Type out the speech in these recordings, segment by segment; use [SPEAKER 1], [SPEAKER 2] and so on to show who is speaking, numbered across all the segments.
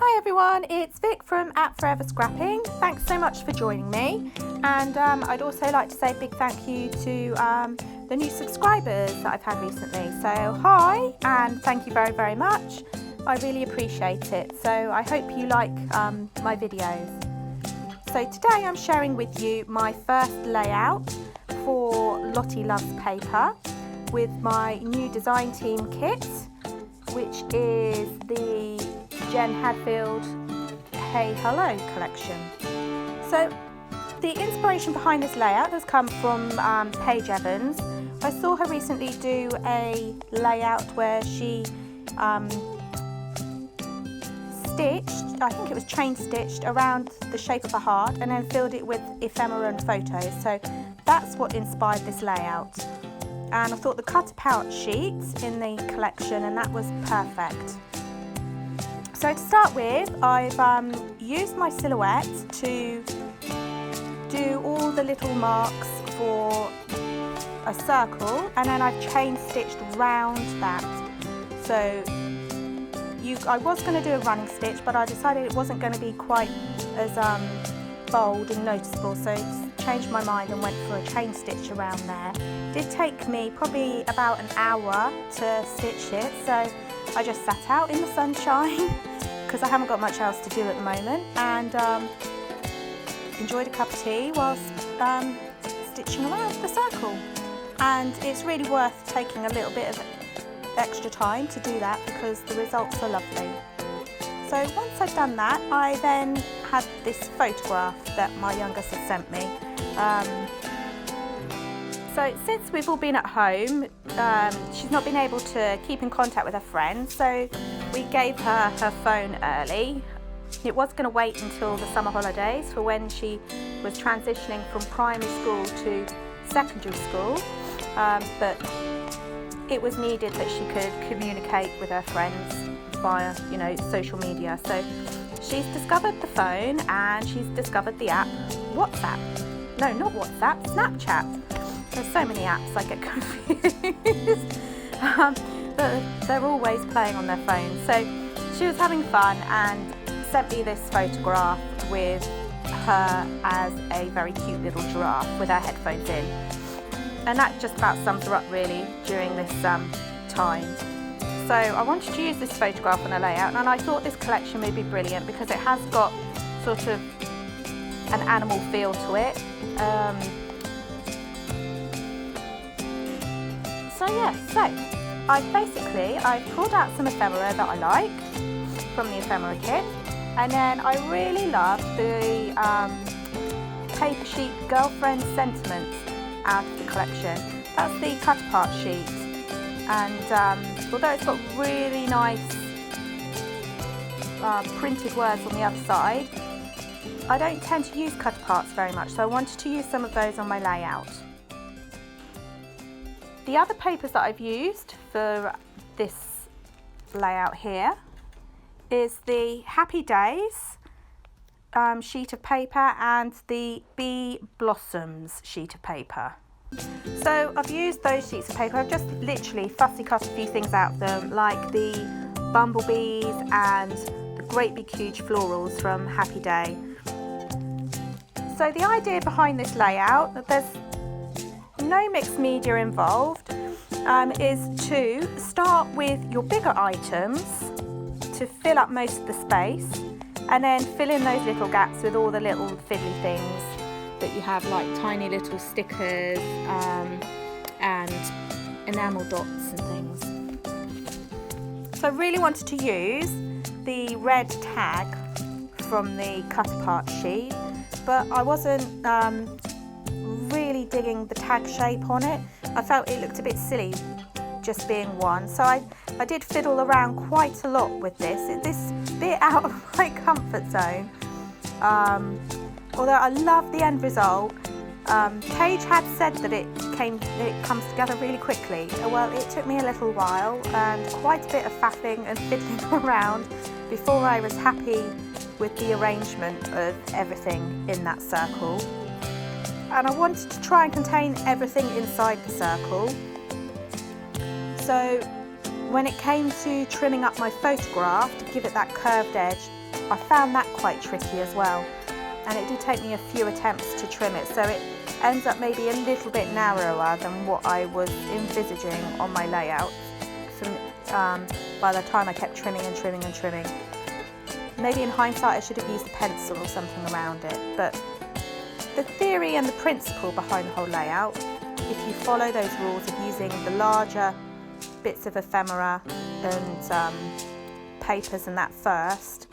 [SPEAKER 1] Hi everyone, it's Vic from @Forever Scrapping. Thanks so much for joining me, and I'd also like to say a big thank you to the new subscribers that I've had recently. So hi, and thank you very, very much. I really appreciate it. So I hope you like my videos. So today I'm sharing with you my first layout for Lottie Loves Paper with my new design team kit, which is the Jen Hadfield Hey Hello collection. So the inspiration behind this layout has come from Paige Evans. I saw her recently do a layout where she stitched, I think it was chain stitched around the shape of a heart and then filled it with ephemera and photos. So that's what inspired this layout. And I thought the cut apart sheets in the collection, and that was perfect. So to start with, I've used my silhouette to do all the little marks for a circle, and then I've chain stitched round that. So I was going to do a running stitch, but I decided it wasn't going to be quite as bold and noticeable, so changed my mind and went for a chain stitch around there. It did take me probably about an hour to stitch it, so I just sat out in the sunshine because I haven't got much else to do at the moment, and enjoyed a cup of tea whilst stitching around the circle. And it's really worth taking a little bit of extra time to do that because the results are lovely. So once I've done that, I then had this photograph that my youngest has sent me. So since we've all been at home, she's not been able to keep in contact with her friends, so we gave her her phone early. It was going to wait until the summer holidays for when she was transitioning from primary school to secondary school, but it was needed that she could communicate with her friends via, social media. So she's discovered the phone and she's discovered the app WhatsApp. No, not WhatsApp, Snapchat. There's so many apps I get confused. But they're always playing on their phone. So she was having fun and sent me this photograph with her as a very cute little giraffe with her headphones in. And that just about sums her up really during this time. So I wanted to use this photograph on a layout, and I thought this collection would be brilliant because it has got sort of an animal feel to it. I pulled out some ephemera that I like from the ephemera kit, and then I really love the paper sheet Girlfriend Sentiments out of the collection. That's the cut apart sheet, and although it's got really nice printed words on the other side, I don't tend to use cut aparts very much, so I wanted to use some of those on my layout. The other papers that I've used for this layout here is the Happy Days sheet of paper and the Bee Blossoms sheet of paper. So I've used those sheets of paper. I've just literally fussy cut a few things out of them, like the bumblebees and the great big huge florals from Happy Day. So the idea behind this layout, that there's no mixed media involved, is to start with your bigger items to fill up most of the space, and then fill in those little gaps with all the little fiddly things that you have, like tiny little stickers and enamel dots and things. So I really wanted to use the red tag from the cut apart sheet, but I wasn't really digging the tag shape on it. I felt it looked a bit silly just being one, so I did fiddle around quite a lot with this bit out of my comfort zone. Although I love the end result. Paige had said that it comes together really quickly. Well, it took me a little while and quite a bit of faffing and fiddling around before I was happy with the arrangement of everything in that circle. And I wanted to try and contain everything inside the circle. So when it came to trimming up my photograph to give it that curved edge, I found that quite tricky as well, and it did take me a few attempts to trim it, so it ends up maybe a little bit narrower than what I was envisaging on my layout by the time I kept trimming and trimming and trimming. Maybe in hindsight I should have used a pencil or something around it, but the theory and the principle behind the whole layout, if you follow those rules of using the larger bits of ephemera and papers and that first,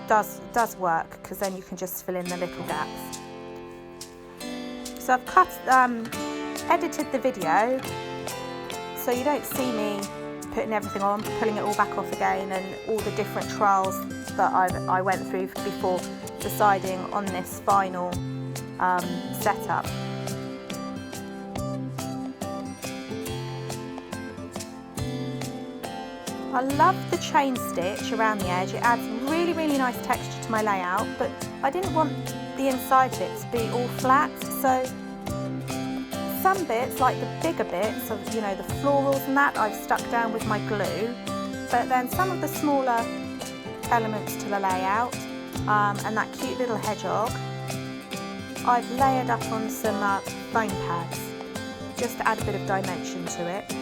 [SPEAKER 1] does work, because then you can just fill in the little gaps. So I've edited the video so you don't see me putting everything on, pulling it all back off again, and all the different trials that I went through before deciding on this final setup. I love the chain stitch around the edge. It adds really, really nice texture to my layout, but I didn't want the inside bit to be all flat, so some bits, like the bigger bits of, you know, the florals and that, I've stuck down with my glue, but then some of the smaller elements to the layout and that cute little hedgehog, I've layered up on some foam pads just to add a bit of dimension to it.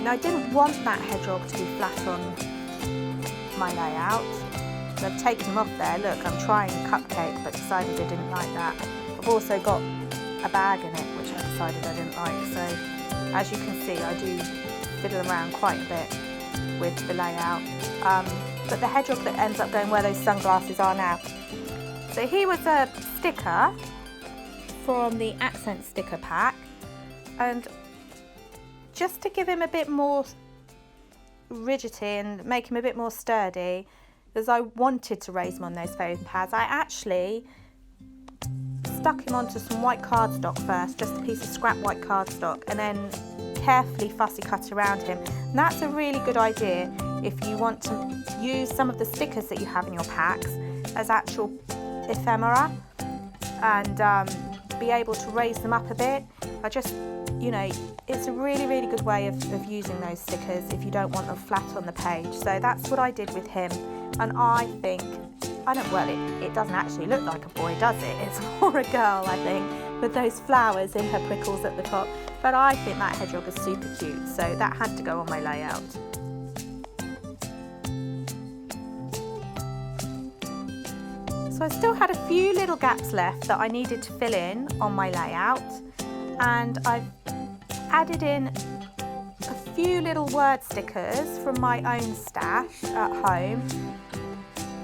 [SPEAKER 1] Now, I didn't want that hedgehog to be flat on my layout, so I've taken him off there. Look, I'm trying a cupcake, but decided I didn't like that. I've also got a bag in it, which I decided I didn't like, so as you can see, I do fiddle around quite a bit with the layout. But the hedgehog that ends up going where those sunglasses are now. So he was a sticker from the accent sticker pack, and just to give him a bit more rigidity and make him a bit more sturdy, as I wanted to raise him on those foam pads, I actually stuck him onto some white cardstock first, just a piece of scrap white cardstock, and then carefully fussy cut around him. And that's a really good idea if you want to use some of the stickers that you have in your packs as actual ephemera and be able to raise them up a bit. You know, it's a really, really good way of using those stickers if you don't want them flat on the page. So that's what I did with him, and I think, it doesn't actually look like a boy, does it? It's more a girl, I think, with those flowers in her prickles at the top. But I think that hedgehog is super cute, so that had to go on my layout. So I still had a few little gaps left that I needed to fill in on my layout, and I've added in a few little word stickers from my own stash at home.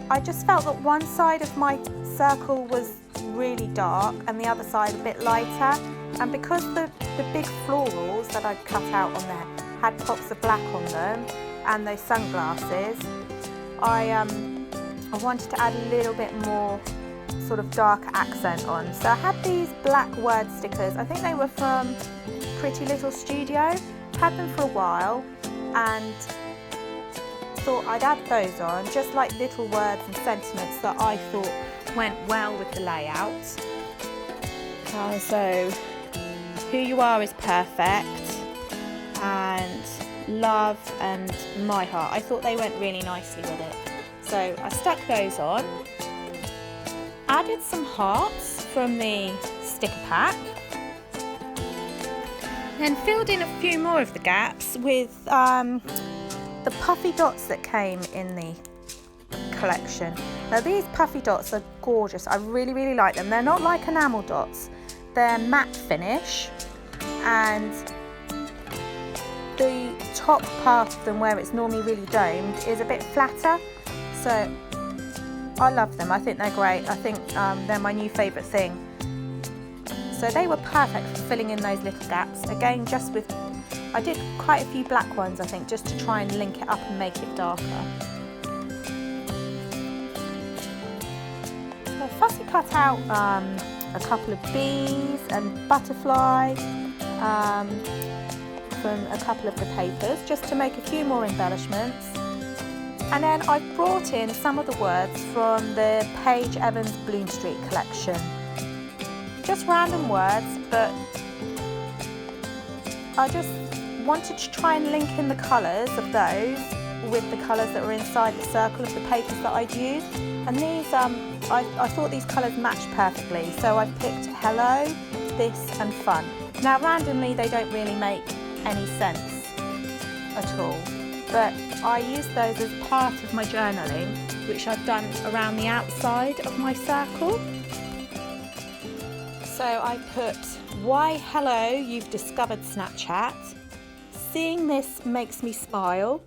[SPEAKER 1] I just felt that one side of my circle was really dark and the other side a bit lighter, and because the big florals that I'd cut out on there had pops of black on them and those sunglasses, I wanted to add a little bit more sort of dark accent on. So I had these black word stickers. I think they were from Pretty Little Studio. Had them for a while and thought I'd add those on, just like little words and sentiments that I thought went well with the layout. So who you are is perfect, and love and my heart. I thought they went really nicely with it. So I stuck those on, added some hearts from the sticker pack, then filled in a few more of the gaps with the puffy dots that came in the collection. Now these puffy dots are gorgeous. I really, really like them. They're not like enamel dots. They're matte finish, and the top part of them where it's normally really domed is a bit flatter. So I love them. I think they're great. I think they're my new favourite thing. So they were perfect for filling in those little gaps. Again, I did quite a few black ones, I think, just to try and link it up and make it darker. So I fussy cut out a couple of bees and butterfly from a couple of the papers, just to make a few more embellishments. And then I brought in some of the words from the Paige Evans Bloom Street collection. Just random words, but I just wanted to try and link in the colours of those with the colours that were inside the circle of the papers that I'd used. And these, I thought these colours matched perfectly, so I picked Hello, This and Fun. Now randomly they don't really make any sense at all, but I use those as part of my journaling, which I've done around the outside of my circle. So I put, why hello, you've discovered Snapchat. Seeing this makes me smile.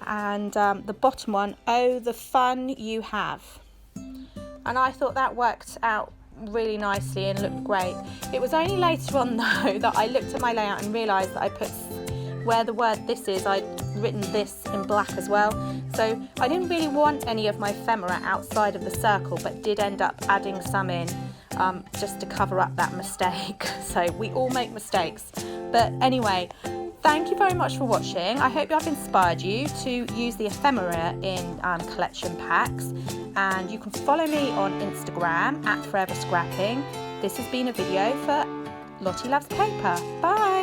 [SPEAKER 1] And the bottom one, oh, the fun you have. And I thought that worked out really nicely and looked great. It was only later on though that I looked at my layout and realised that I put, where the word this is, I'd written this in black as well. So I didn't really want any of my ephemera outside of the circle, but did end up adding some in just to cover up that mistake. So we all make mistakes. But anyway, thank you very much for watching. I hope I've inspired you to use the ephemera in collection packs. And you can follow me on Instagram @Forever Scrapping. This has been a video for Lottie Loves Paper. Bye!